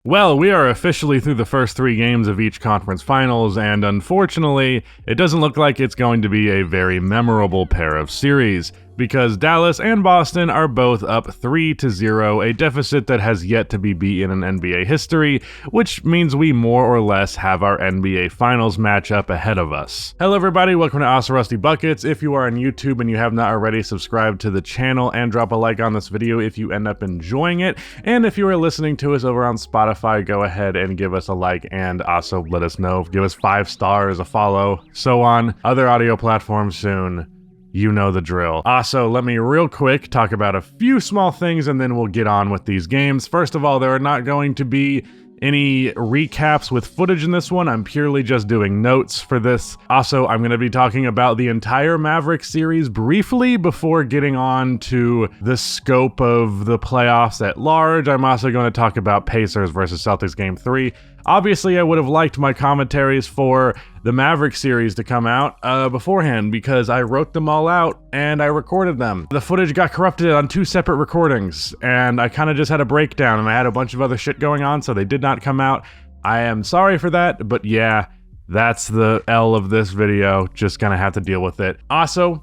Well, we are officially through the first 3 games of each conference finals, and unfortunately, it doesn't look like it's going to be a very memorable pair of series, because Dallas and Boston are both up 3-0, a deficit that has yet to be beaten in NBA history, which means we more or less have our NBA Finals matchup ahead of us. Hello everybody, welcome to Awesome Rusty Buckets. If you are on YouTube and you have not already, subscribe to the channel and drop a like on this video if you end up enjoying it, and if you are listening to us over on Spotify, go ahead and give us a like and also let us know, give us 5 stars, a follow, so on, other audio platforms soon. You know the drill. Also, let me real quick talk about a few small things and then we'll get on with these games. First of all, there are not going to be any recaps with footage in this one. I'm purely just doing notes for this. Also, I'm going to be talking about the entire Mavericks series briefly before getting on to the scope of the playoffs at large. I'm also going to talk about Pacers versus Celtics Game 3. Obviously, I would have liked my commentaries for the Mavericks series to come out beforehand because I wrote them all out and I recorded them. The footage got corrupted on 2 separate recordings and I kind of just had a breakdown and I had a bunch of other shit going on, so they did not come out. I am sorry for that, but yeah, that's the L of this video. Just gonna have to deal with it. Also,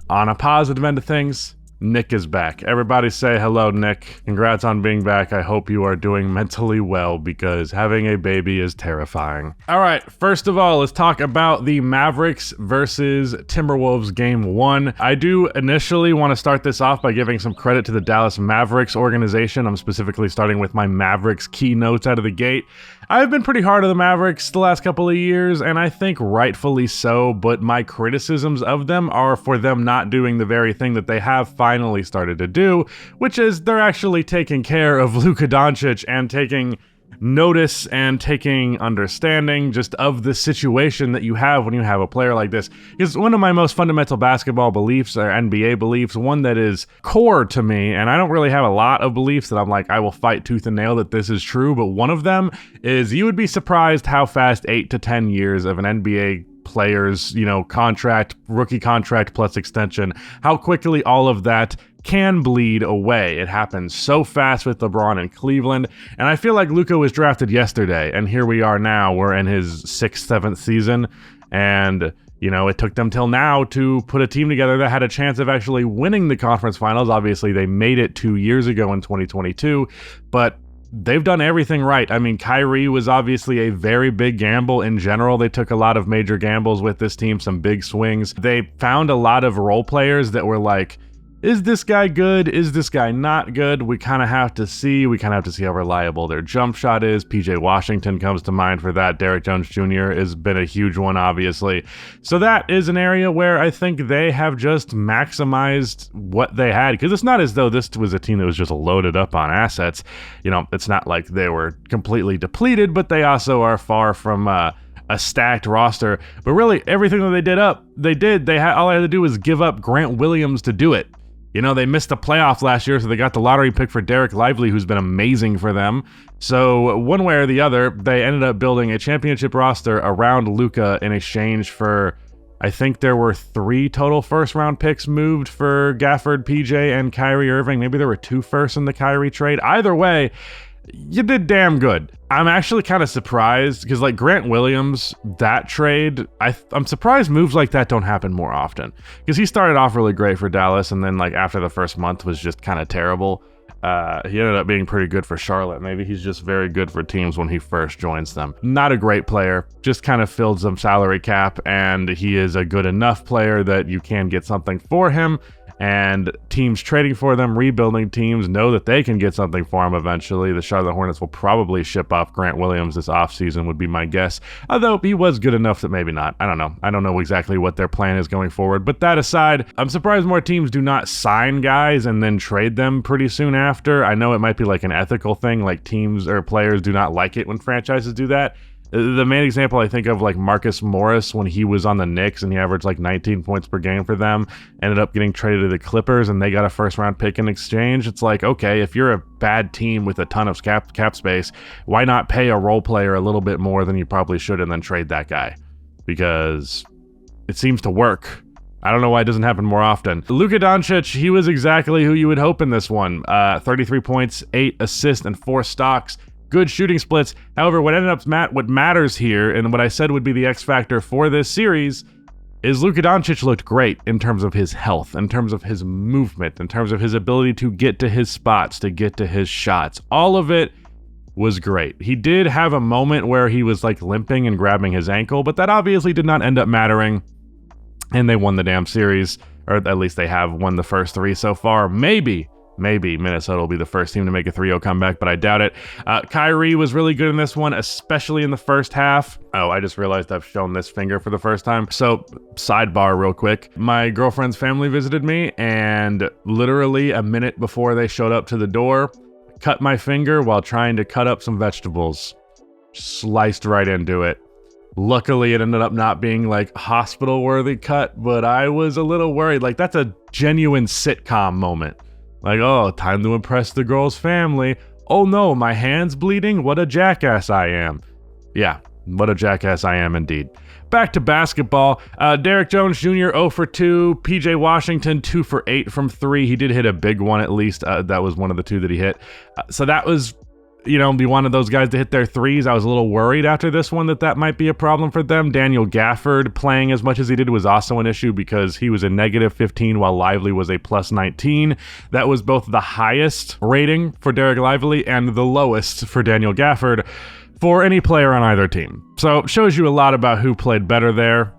on a positive end of things, Nick is back. Everybody say hello, Nick. Congrats on being back. I hope you are doing mentally well because having a baby is terrifying. All right, first of all, let's talk about the Mavericks versus Timberwolves Game 1. I do initially want to start this off by giving some credit to the Dallas Mavericks organization. I'm specifically starting with my Mavericks keynotes out of the gate. I've been pretty hard on the Mavericks the last couple of years, and I think rightfully so, but my criticisms of them are for them not doing the very thing that they have finally started to do, which is they're actually taking care of Luka Doncic and taking notice and taking understanding just of the situation that you have when you have a player like this. Because one of my most fundamental basketball beliefs, or NBA beliefs, one that is core to me, and I don't really have a lot of beliefs that I'm like, I will fight tooth and nail that this is true, but one of them is you would be surprised how fast 8 to 10 years of an NBA player's, contract, rookie contract plus extension, how quickly all of that can bleed away. It happens so fast with LeBron in Cleveland, and I feel like Luka was drafted yesterday, and here we are now. We're in his 6th, 7th season, and it took them till now to put a team together that had a chance of actually winning the conference finals. Obviously, they made it 2 years ago in 2022, but they've done everything right. I mean, Kyrie was obviously a very big gamble in general. They took a lot of major gambles with this team, some big swings. They found a lot of role players that were like, is this guy good? Is this guy not good? We kind of have to see. We kind of have to see how reliable their jump shot is. PJ Washington comes to mind for that. Derrick Jones Jr. has been a huge one, obviously. So that is an area where I think they have just maximized what they had. Because it's not as though this was a team that was just loaded up on assets. It's not like they were completely depleted, but they also are far from a stacked roster. But really, everything that they did. All they had to do was give up Grant Williams to do it. They missed the playoff last year, so they got the lottery pick for Derek Lively, who's been amazing for them. So one way or the other, they ended up building a championship roster around Luka in exchange for, I think there were 3 total first-round picks moved for Gafford, PJ, and Kyrie Irving. Maybe there were 2 firsts in the Kyrie trade. Either way, you did damn good. I'm actually kind of surprised because, Grant Williams, that trade, I'm surprised moves like that don't happen more often because he started off really great for Dallas and then, after the first month was just kind of terrible. He ended up being pretty good for Charlotte. Maybe he's just very good for teams when he first joins them. Not a great player, just kind of filled some salary cap, and he is a good enough player that you can get something for him. And teams trading for them, rebuilding teams, know that they can get something for him eventually. The Charlotte Hornets will probably ship off Grant Williams this offseason, would be my guess. Although he was good enough that maybe not. I don't know. I don't know exactly what their plan is going forward. But that aside, I'm surprised more teams do not sign guys and then trade them pretty soon after. I know it might be like an ethical thing, like teams or players do not like it when franchises do that. The main example I think of, Marcus Morris, when he was on the Knicks and he averaged 19 points per game for them, ended up getting traded to the Clippers and they got a first-round pick in exchange. It's like, okay, if you're a bad team with a ton of cap space, why not pay a role player a little bit more than you probably should and then trade that guy? Because it seems to work. I don't know why it doesn't happen more often. Luka Doncic, he was exactly who you would hope in this one. 33 points, 8 assists, and 4 stocks. good shooting splits. However, what matters here, and what I said would be the X factor for this series, is Luka Doncic looked great in terms of his health, in terms of his movement, in terms of his ability to get to his spots, to get to his shots. All of it was great. He did have a moment where he was like limping and grabbing his ankle, but that obviously did not end up mattering, and they won the damn series, or at least they have won the first 3 so far. Maybe Minnesota will be the first team to make a 3-0 comeback, but I doubt it. Kyrie was really good in this one, especially in the first half. Oh, I just realized I've shown this finger for the first time. So, sidebar real quick. My girlfriend's family visited me, and literally a minute before they showed up to the door, cut my finger while trying to cut up some vegetables. Sliced right into it. Luckily, it ended up not being like hospital-worthy cut, but I was a little worried. Like, that's a genuine sitcom moment. Like, oh, time to impress the girl's family. Oh no, my hand's bleeding? What a jackass I am. Yeah, what a jackass I am indeed. Back to basketball. Derrick Jones Jr. 0 for 2. PJ Washington 2 for 8 from 3. He did hit a big one at least. That was one of the 2 that he hit. So that was, be one of those guys to hit their threes. I was a little worried after this one that might be a problem for them. Daniel Gafford playing as much as he did was also an issue because he was a negative 15 while Lively was a plus 19. That was both the highest rating for Derek Lively and the lowest for Daniel Gafford for any player on either team. So it shows you a lot about who played better there.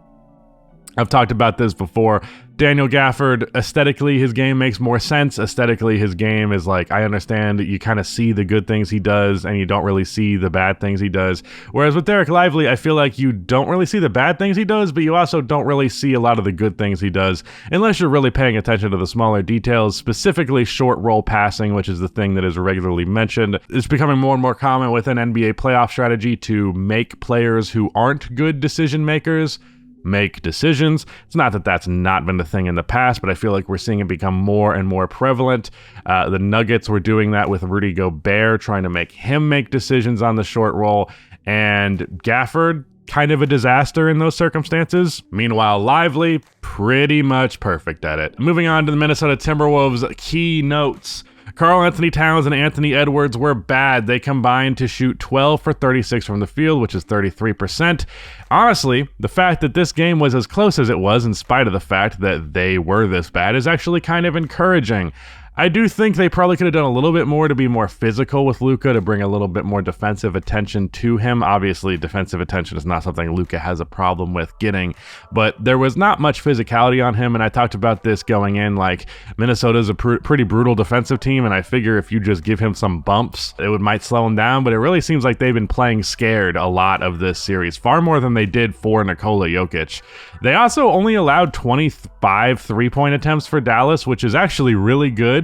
I've talked about this before. Daniel Gafford, aesthetically, his game makes more sense. Aesthetically, his game is like, I understand that you kind of see the good things he does and you don't really see the bad things he does. Whereas with Derek Lively, I feel like you don't really see the bad things he does, but you also don't really see a lot of the good things he does unless you're really paying attention to the smaller details, specifically short roll passing, which is the thing that is regularly mentioned. It's becoming more and more common within NBA playoff strategy to make players who aren't good decision makers make decisions. It's not that that's not been the thing in the past, but I feel like we're seeing it become more and more prevalent. The Nuggets were doing that with Rudy Gobert, trying to make him make decisions on the short roll, and Gafford, kind of a disaster in those circumstances. Meanwhile, Lively, pretty much perfect at it. Moving on to the Minnesota Timberwolves key notes. Karl Anthony Towns and Anthony Edwards were bad. They combined to shoot 12 for 36 from the field, which is 33%. Honestly, the fact that this game was as close as it was, in spite of the fact that they were this bad, is actually kind of encouraging. I do think they probably could have done a little bit more to be more physical with Luka, to bring a little bit more defensive attention to him. Obviously, defensive attention is not something Luka has a problem with getting, but there was not much physicality on him, and I talked about this going in, like, Minnesota's a pretty brutal defensive team, and I figure if you just give him some bumps, it might slow him down, but it really seems like they've been playing scared a lot of this series, far more than they did for Nikola Jokic. They also only allowed 25 three-point attempts for Dallas, which is actually really good.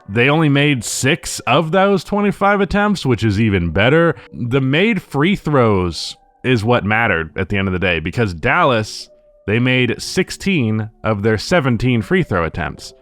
They only made 6 of those 25 attempts, which is even better. The made free throws is what mattered at the end of the day, because Dallas, they made 16 of their 17 free throw attempts.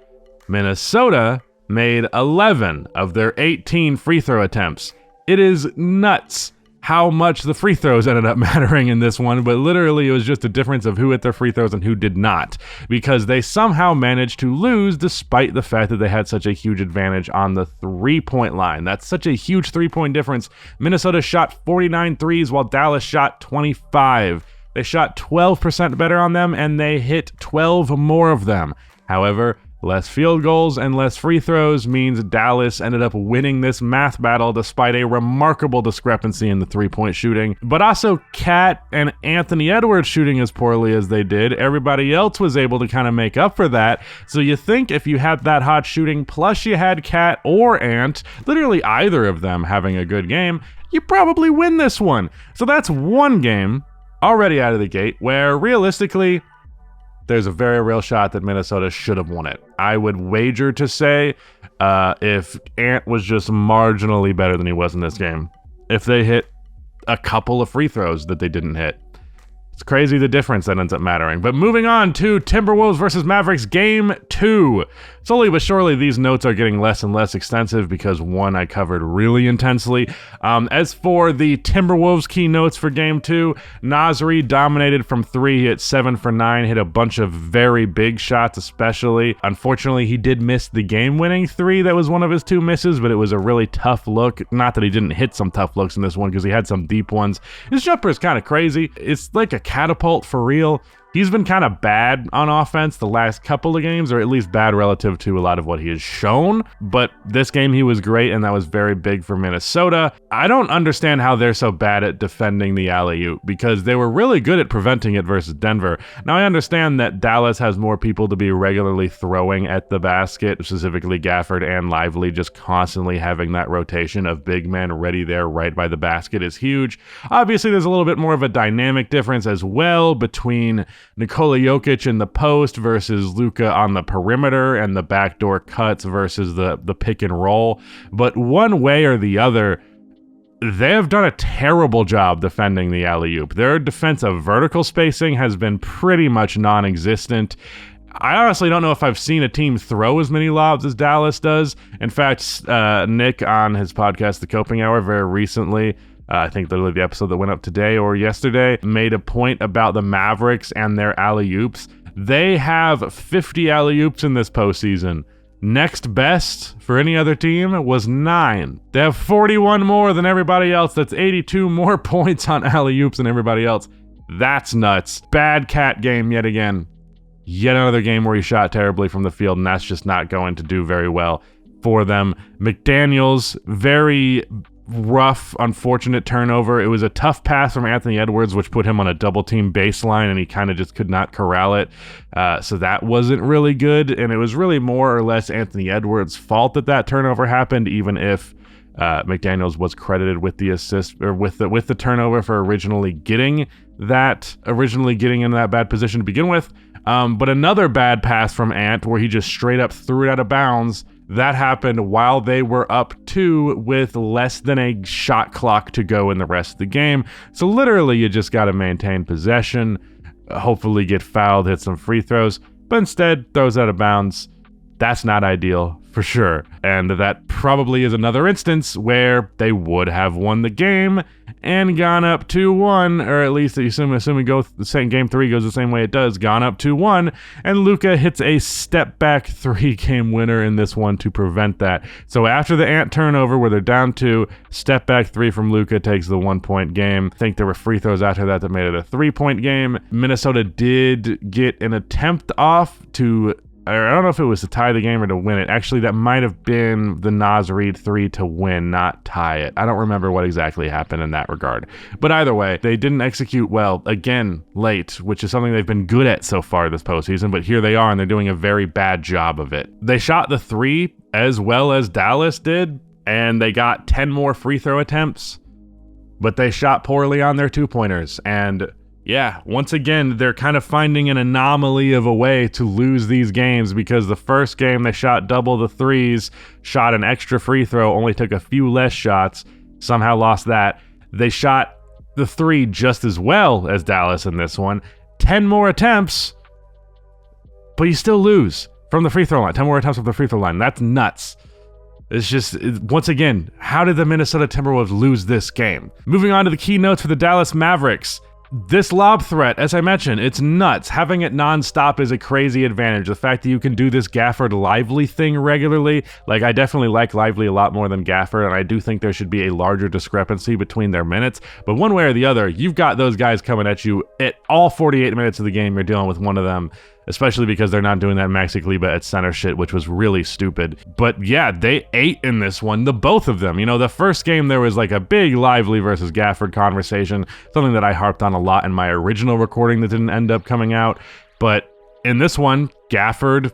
Minnesota made 11 of their 18 free throw attempts. It is nuts how much the free throws ended up mattering in this one, but literally it was just a difference of who hit their free throws and who did not, because they somehow managed to lose despite the fact that they had such a huge advantage on the three-point line. That's such a huge three-point difference. Minnesota shot 49 threes while Dallas shot 25. They shot 12% better on them, and they hit 12 more of them. However, less field goals and less free throws means Dallas ended up winning this math battle despite a remarkable discrepancy in the three-point shooting. But also, Cat and Anthony Edwards shooting as poorly as they did, everybody else was able to kind of make up for that. So you think if you had that hot shooting, plus you had Cat or Ant, literally either of them having a good game, you probably win this one. So that's one game already out of the gate where realistically, there's a very real shot that Minnesota should have won it. I would wager to say if Ant was just marginally better than he was in this game, if they hit a couple of free throws that they didn't hit, It's crazy the difference that ends up mattering. But moving on to Timberwolves versus Mavericks Game 2. Slowly but surely, these notes are getting less and less extensive because one I covered really intensely. As for the Timberwolves key notes for Game 2, Nasri dominated from 3, he hit 7 for 9, hit a bunch of very big shots especially. Unfortunately, he did miss the game-winning 3 that was one of his 2 misses, but it was a really tough look. Not that he didn't hit some tough looks in this one because he had some deep ones. His jumper is kind of crazy. It's like a catapult for real. He's been kind of bad on offense the last couple of games, or at least bad relative to a lot of what he has shown. But this game he was great, and that was very big for Minnesota. I don't understand how they're so bad at defending the alley-oop, because they were really good at preventing it versus Denver. Now, I understand that Dallas has more people to be regularly throwing at the basket, specifically Gafford and Lively. Just constantly having that rotation of big men ready there right by the basket is huge. Obviously, there's a little bit more of a dynamic difference as well between Nikola Jokic in the post versus Luka on the perimeter, and the backdoor cuts versus the pick and roll. But one way or the other, they have done a terrible job defending the alley-oop. Their defensive vertical spacing has been pretty much non-existent. I honestly don't know if I've seen a team throw as many lobs as Dallas does. In fact, Nick on his podcast, The Coping Hour, very recently, I think literally the episode that went up today or yesterday, made a point about the Mavericks and their alley-oops. They have 50 alley-oops in this postseason. Next best for any other team was 9. They have 41 more than everybody else. That's 82 more points on alley-oops than everybody else. That's nuts. Bad cat game yet again. Yet another game where he shot terribly from the field, and that's just not going to do very well for them. McDaniels, very rough, unfortunate turnover. It was a tough pass from Anthony Edwards, which put him on a double-team baseline, and he kind of just could not corral it. So that wasn't really good, and it was really more or less Anthony Edwards' fault that turnover happened, even if McDaniels was credited with the assist, or with the turnover for originally getting into that bad position to begin with. But another bad pass from Ant where he just straight up threw it out of bounds. That happened while they were up 2 with less than a shot clock to go in the rest of the game. So literally you just got to maintain possession, hopefully get fouled, hit some free throws, but instead throws out of bounds. That's not ideal for sure. And that probably is another instance where they would have won the game and gone up 2-1, or at least assuming game 3 goes the same way it does, gone up 2-1, and Luka hits a step-back 3-game winner in this one to prevent that. So after the Ant turnover where they're down 2, step-back 3 from Luka takes the 1-point game. I think there were free throws after that made it a 3-point game. Minnesota did get an attempt off to, I don't know if it was to tie the game or to win it. Actually, that might have been the Naz Reid 3 to win, not tie it. I don't remember what exactly happened in that regard. But either way, they didn't execute well, again, late, which is something they've been good at so far this postseason, but here they are, and they're doing a very bad job of it. They shot the 3 as well as Dallas did, and they got 10 more free throw attempts, but they shot poorly on their 2-pointers, and yeah, once again, they're kind of finding an anomaly of a way to lose these games, because the first game they shot double the threes, shot an extra free throw, only took a few less shots, somehow lost that. They shot the 3 just as well as Dallas in this one. 10 more attempts, but you still lose from the free throw line. 10 more attempts from the free throw line. That's nuts. It's just, once again, how did the Minnesota Timberwolves lose this game? Moving on to the key notes for the Dallas Mavericks. This lob threat, as I mentioned, it's nuts. Having it nonstop is a crazy advantage. The fact that you can do this Gafford Lively thing regularly, like I definitely like Lively a lot more than Gafford, and I do think there should be a larger discrepancy between their minutes. But one way or the other, you've got those guys coming at you at all 48 minutes of the game. You're dealing with one of them, especially because they're not doing that Maxi Kleber at center shit, which was really stupid. But yeah, they ate in this one, the both of them. You know, the first game there was like a big Lively versus Gafford conversation, something that I harped on a lot in my original recording that didn't end up coming out. But in this one, Gafford,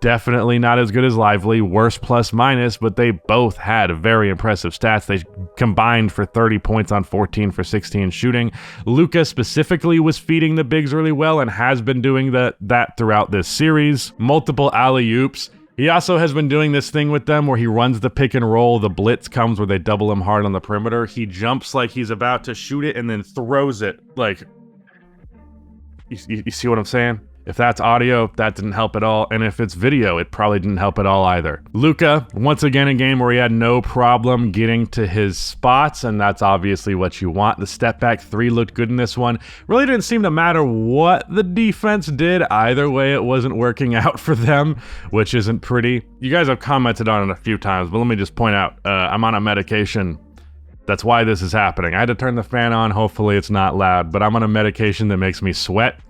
definitely not as good as Lively, worse plus minus, but they both had very impressive stats. They combined for 30 points on 14 for 16 shooting. Luka specifically was feeding the bigs really well and has been doing that throughout this series. Multiple alley-oops. He also has been doing this thing with them where he runs the pick and roll. The blitz comes where they double him hard on the perimeter. He jumps like he's about to shoot it and then throws it like You see what I'm saying? If that's audio, that didn't help at all. And if it's video, it probably didn't help at all either. Luka, once again, a game where he had no problem getting to his spots, and that's obviously what you want. The step back three looked good in this one. Really didn't seem to matter what the defense did. Either way, it wasn't working out for them, which isn't pretty. You guys have commented on it a few times, but let me just point out, I'm on a medication. That's why this is happening. I had to turn the fan on. Hopefully it's not loud, but I'm on a medication that makes me sweat.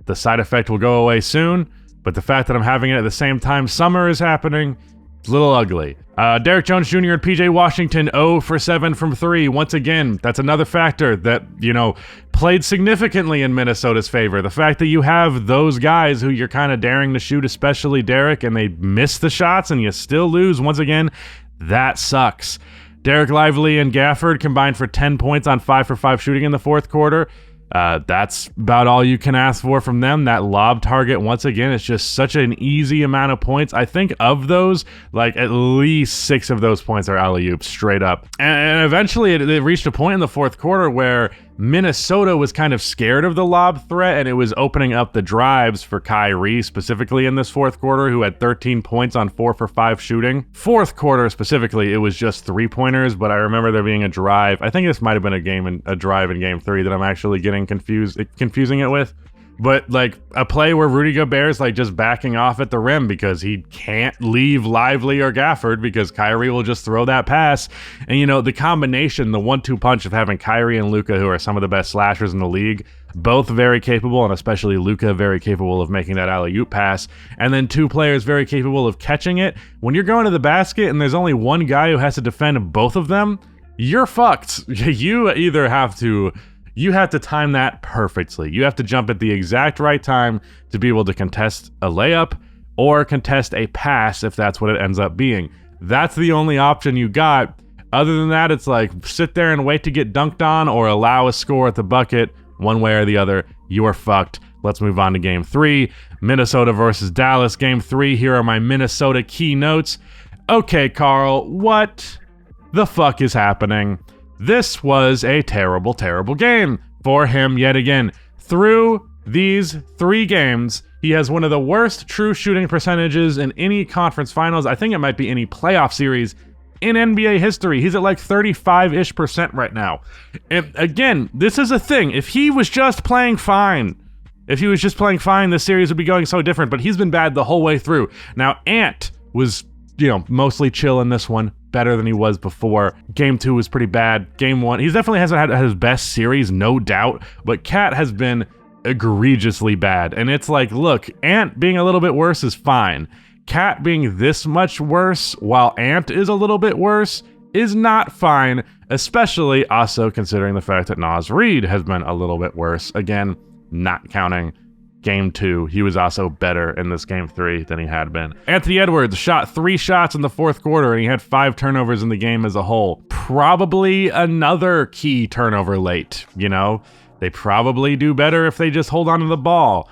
The side effect will go away soon, but the fact that I'm having it at the same time summer is happening, it's a little ugly. Derek Jones Jr. and PJ Washington 0 for 7 from 3. Once again, that's another factor that, played significantly in Minnesota's favor. The fact that you have those guys who you're kind of daring to shoot, especially Derek, and they miss the shots and you still lose, once again, that sucks. Derek Lively and Gafford combined for 10 points on 5 for 5 shooting in the fourth quarter. That's about all you can ask for from them. That lob target, once again, it's just such an easy amount of points. I think of those, like at least 6 of those points are alley-oops straight up. And eventually it reached a point in the fourth quarter where Minnesota was kind of scared of the lob threat, and it was opening up the drives for Kyrie, specifically in this fourth quarter, who had 13 points on 4 for 5 shooting. Fourth quarter specifically, it was just 3-pointers, but I remember there being a drive. I think this might have been a drive in game 3 that I'm actually getting confusing it with. But like a play where Rudy Gobert's like just backing off at the rim because he can't leave Lively or Gafford because Kyrie will just throw that pass. And the combination, the 1-2 punch of having Kyrie and Luka, who are some of the best slashers in the league, both very capable, and especially Luka very capable of making that alley-oop pass, and then 2 players very capable of catching it. When you're going to the basket and there's only one guy who has to defend both of them, you're fucked. You have to time that perfectly. You have to jump at the exact right time to be able to contest a layup or contest a pass if that's what it ends up being. That's the only option you got. Other than that, it's like sit there and wait to get dunked on or allow a score at the bucket. One way or the other, you are fucked. Let's move on to game 3. Minnesota versus Dallas. Game 3, here are my Minnesota key notes. Okay, Carl, what the fuck is happening? This was a terrible, terrible game for him yet again. Through these 3 games, he has one of the worst true shooting percentages in any conference finals. I think it might be any playoff series in NBA history. He's at like 35-ish% right now. And again, this is a thing. If he was just playing fine, this series would be going so different, but he's been bad the whole way through. Now, Ant was, mostly chill in this one. Better than he was before. Game 2 was pretty bad. Game 1, he definitely hasn't had his best series, no doubt, but Cat has been egregiously bad. And it's like, look, Ant being a little bit worse is fine. Cat being this much worse while Ant is a little bit worse is not fine, especially also considering the fact that Naz Reid has been a little bit worse. Again, not counting Game 2, he was also better in this Game 3 than he had been. Anthony Edwards shot 3 shots in the fourth quarter, and he had 5 turnovers in the game as a whole. Probably another key turnover late, They probably do better if they just hold on to the ball.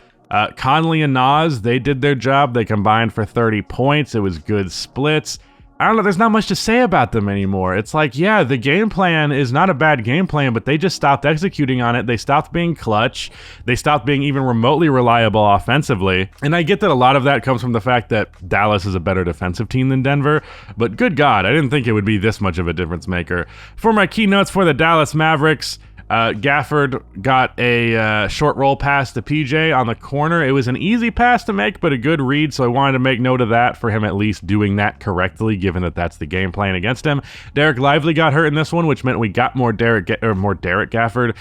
Conley and Naz, they did their job. They combined for 30 points. It was good splits. I don't know, there's not much to say about them anymore. It's like, yeah, the game plan is not a bad game plan, but they just stopped executing on it. They stopped being clutch. They stopped being even remotely reliable offensively. And I get that a lot of that comes from the fact that Dallas is a better defensive team than Denver, but good God, I didn't think it would be this much of a difference maker. For my keynotes for the Dallas Mavericks, Gafford got a short roll pass to PJ on the corner. It was an easy pass to make, but a good read, so I wanted to make note of that for him at least doing that correctly, given that that's the game plan against him. Derek Lively got hurt in this one, which meant we got more Daniel Gafford,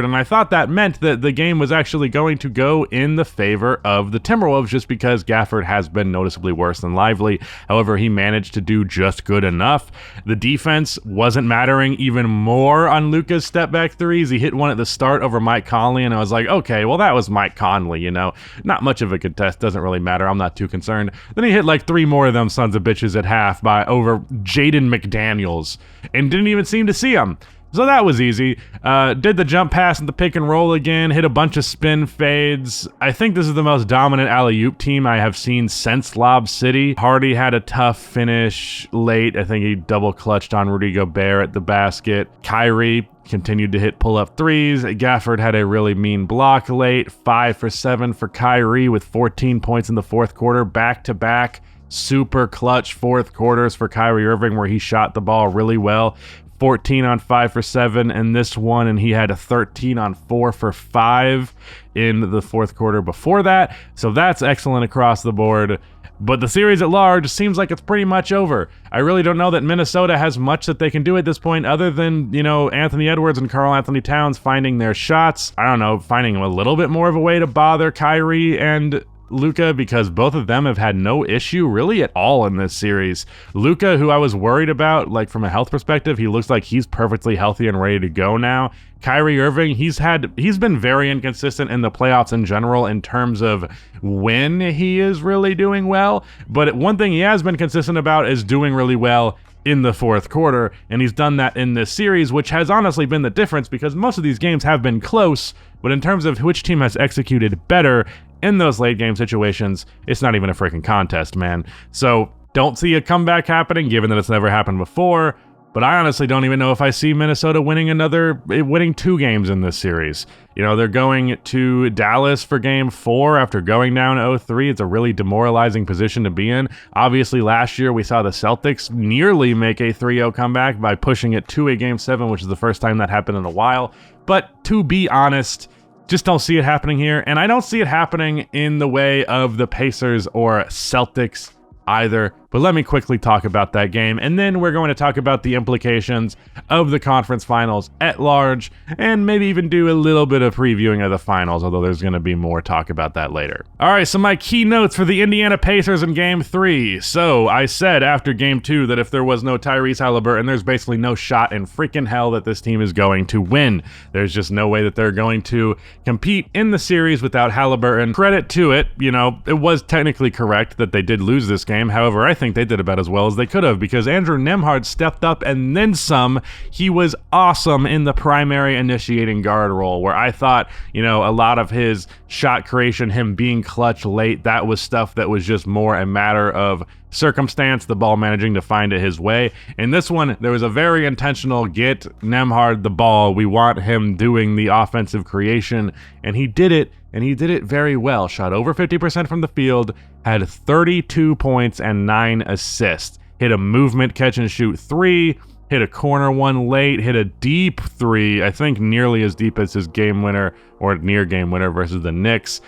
and I thought that meant that the game was actually going to go in the favor of the Timberwolves just because Gafford has been noticeably worse than Lively. However, he managed to do just good enough. The defense wasn't mattering even more on Luka's step back threes. He hit one at the start over Mike Conley, and I was like, okay, well, that was Mike Conley, not much of a contest, doesn't really matter, I'm not too concerned. Then he hit like 3 more of them sons of bitches at half over Jaden McDaniels and didn't even seem to see him. So that was easy. Did the jump pass and the pick and roll again, hit a bunch of spin fades. I think this is the most dominant alley-oop team I have seen since Lob City. Hardy had a tough finish late. I think he double clutched on Rudy Gobert at the basket. Kyrie continued to hit pull-up threes. Gafford had a really mean block late, 5 for 7 for Kyrie with 14 points in the fourth quarter, back-to-back super clutch fourth quarters for Kyrie Irving where he shot the ball really well. 14 on 5 for 7 in this one, and he had a 13 on 4 for 5 in the fourth quarter before that. So that's excellent across the board. But the series at large seems like it's pretty much over. I really don't know that Minnesota has much that they can do at this point other than, Anthony Edwards and Karl Anthony Towns finding their shots. I don't know, finding a little bit more of a way to bother Kyrie and Luka, because both of them have had no issue really at all in this series. Luka, who I was worried about, like from a health perspective, he looks like he's perfectly healthy and ready to go now. Kyrie Irving, he's been very inconsistent in the playoffs in general in terms of when he is really doing well, but one thing he has been consistent about is doing really well in the fourth quarter, and he's done that in this series, which has honestly been the difference because most of these games have been close, but in terms of which team has executed better in those late game situations, it's not even a freaking contest, man. So don't see a comeback happening given that it's never happened before, but I honestly don't even know if I see Minnesota winning 2 games in this series. They're going to Dallas for game 4 after going down 0-3. It's a really demoralizing position to be in. Obviously, last year we saw the Celtics nearly make a 3-0 comeback by pushing it to a game 7, which is the first time that happened in a while. But to be honest, just don't see it happening here, and I don't see it happening in the way of the Pacers or Celtics either. But let me quickly talk about that game, and then we're going to talk about the implications of the conference finals at large, and maybe even do a little bit of previewing of the finals, although there's going to be more talk about that later. All right, so my key notes for the Indiana Pacers in Game 3. So I said after Game 2 that if there was no Tyrese Haliburton, there's basically no shot in freaking hell that this team is going to win. There's just no way that they're going to compete in the series without Haliburton. Credit to it, it was technically correct that they did lose this game. However, I think they did about as well as they could have because Andrew Nembhard stepped up and then some. He was awesome in the primary initiating guard role where I thought, a lot of his shot creation, him being clutch late, that was stuff that was just more a matter of circumstance, the ball managing to find it his way. In this one, there was a very intentional get Nembhard the ball. We want him doing the offensive creation, and he did it. And he did it very well. Shot over 50% from the field, had 32 points and 9 assists. Hit a movement catch and shoot 3, hit a corner one late, hit a deep 3, I think nearly as deep as his game winner or near game winner versus the Knicks.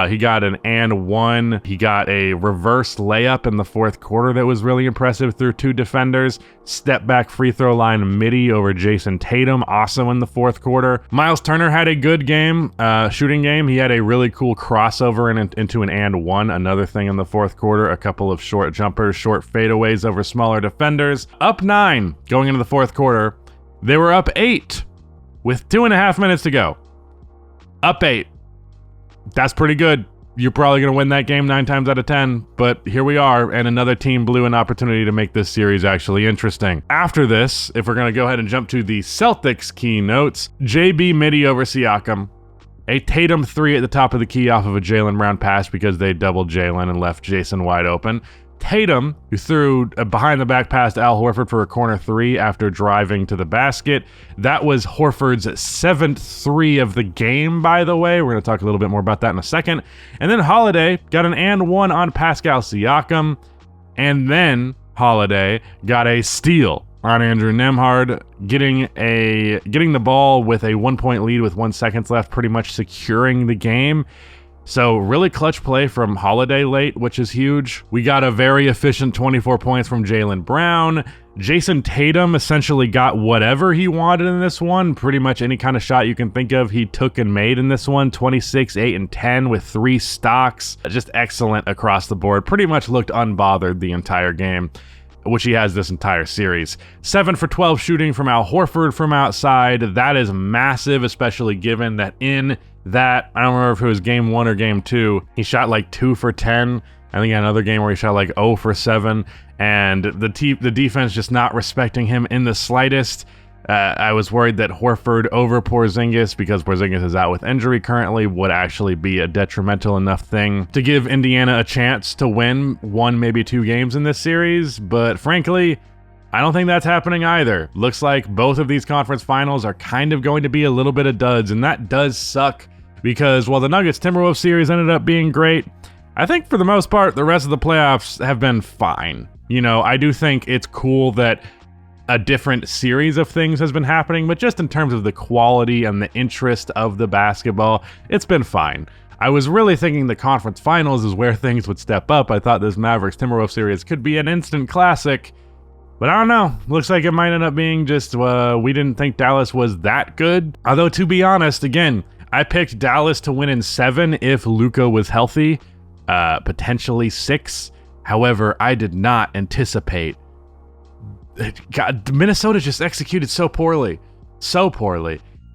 He got an and one. He got a reverse layup in the fourth quarter that was really impressive through 2 defenders. Step back free throw line midi over Jason Tatum, also in the fourth quarter. Miles Turner had a good game, shooting game. He had a really cool crossover into an and one, another thing in the fourth quarter. A couple of short jumpers, short fadeaways over smaller defenders. Up 9 going into the fourth quarter. They were up 8 with 2.5 minutes to go. Up 8. That's pretty good. You're probably going to win that game 9 times out of 10, but here we are, and another team blew an opportunity to make this series actually interesting. After this, if we're going to go ahead and jump to the Celtics key notes, JB midi over Siakam, a Tatum 3 at the top of the key off of a Jaylen Brown pass because they doubled Jaylen and left Jason wide open. Tatum, who threw a behind-the-back pass to Al Horford for a corner 3 after driving to the basket. That was Horford's 7th 3 of the game, by the way. We're going to talk a little bit more about that in a second. And then Holiday got an and one on Pascal Siakam. And then Holiday got a steal on Andrew Nembhard, getting the ball with a 1-point lead with 1 second left, pretty much securing the game. So really clutch play from Holiday late, which is huge. We got a very efficient 24 points from Jaylen Brown. Jason Tatum essentially got whatever he wanted in this one. Pretty much any kind of shot you can think of, he took and made in this one. 26, 8, and 10 with 3 stocks. Just excellent across the board. Pretty much looked unbothered the entire game, which he has this entire series. 7 for 12 shooting from Al Horford from outside. That is massive, especially given that in that, I don't remember if it was game 1 or game 2, he shot like 2 for 10. I think another game where he shot like 0 for 7, and the defense just not respecting him in the slightest. I was worried that Horford over Porzingis, because Porzingis is out with injury currently, would actually be a detrimental enough thing to give Indiana a chance to win 1, maybe 2 games in this series. But frankly, I don't think that's happening either. Looks like both of these conference finals are kind of going to be a little bit of duds, and that does suck because while the Nuggets-Timberwolves series ended up being great, I think for the most part, the rest of the playoffs have been fine. You know, I do think it's cool that a different series of things has been happening, but just in terms of the quality and the interest of the basketball, it's been fine. I was really thinking the conference finals is where things would step up. I thought this Mavericks-Timberwolves series could be an instant classic. But I don't know. Looks like it might end up being just we didn't think Dallas was that good. Although, to be honest, again, I picked Dallas to win in 7 if Luka was healthy, potentially 6. However, I did not anticipate. God, Minnesota just executed so poorly.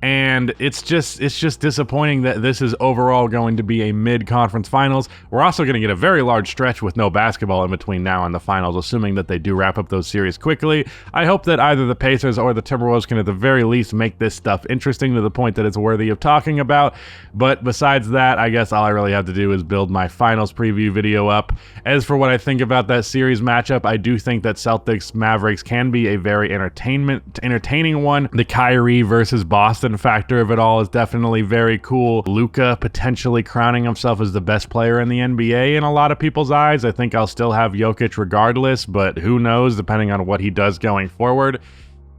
And it's just disappointing that this is overall going to be a mid-conference finals. We're also going to get a very large stretch with no basketball in between now and the finals, assuming that they do wrap up those series quickly. I hope that either the Pacers or the Timberwolves can at the very least make this stuff interesting to the point that it's worthy of talking about. But besides that, I guess all I really have to do is build my finals preview video up. As for what I think about that series matchup, I do think that Celtics-Mavericks can be a very entertaining one. The Kyrie versus Boston factor of it all is definitely very cool. Luka potentially crowning himself as the best player in the NBA in a lot of people's eyes. I think I'll still have Jokic regardless, but who knows, depending on what he does going forward.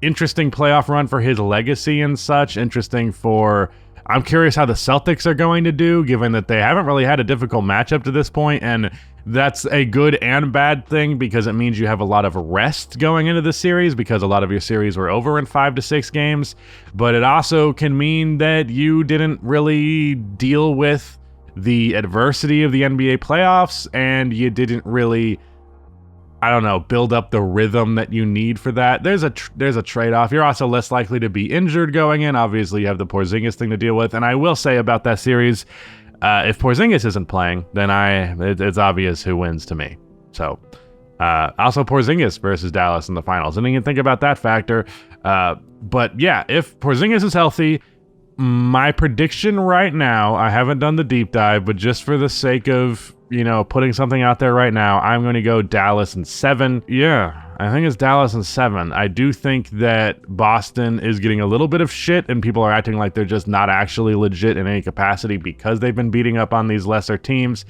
Interesting playoff run for his legacy and such. I'm curious how the Celtics are going to do, given that they haven't really had a difficult matchup to this point, and that's a good and bad thing because it means you have a lot of rest going into the series because a lot of your series were over in 5 to 6 games, but it also can mean that you didn't really deal with the adversity of the NBA playoffs and you didn't really, build up the rhythm that you need for that. There's a trade-off. You're also less likely to be injured going in. Obviously, you have the Porzingis thing to deal with, and I will say about that series, if Porzingis isn't playing, then it's obvious who wins to me. So, also Porzingis versus Dallas in the finals. And you can think about that factor. But yeah, if Porzingis is healthy, my prediction right now, I haven't done the deep dive, but just for the sake of, putting something out there right now, I'm going to go Dallas in 7. Yeah, I think it's Dallas in 7. I do think that Boston is getting a little bit of shit and people are acting like they're just not actually legit in any capacity because they've been beating up on these lesser teams.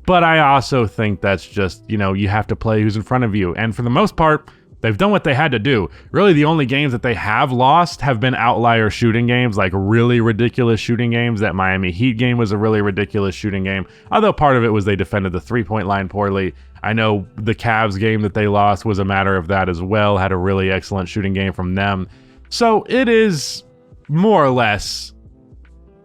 But I also think that's just, you have to play who's in front of you. And for the most part, they've done what they had to do. Really, the only games that they have lost have been outlier shooting games, like really ridiculous shooting games. That Miami Heat game was a really ridiculous shooting game, although part of it was they defended the three-point line poorly. I know the Cavs game that they lost was a matter of that as well, had a really excellent shooting game from them. So it is more or less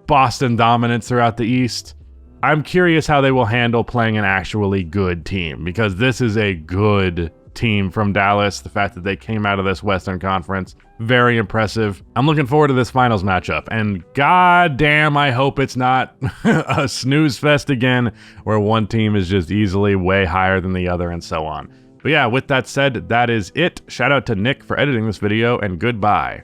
Boston dominance throughout the East. I'm curious how they will handle playing an actually good team, because this is a good team from Dallas. The fact that they came out of this Western Conference, very impressive. I'm looking forward to this finals matchup, and goddamn, I hope it's not a snooze fest again where one team is just easily way higher than the other and so on. But yeah, with that said, that is it. Shout out to Nick for editing this video, and goodbye.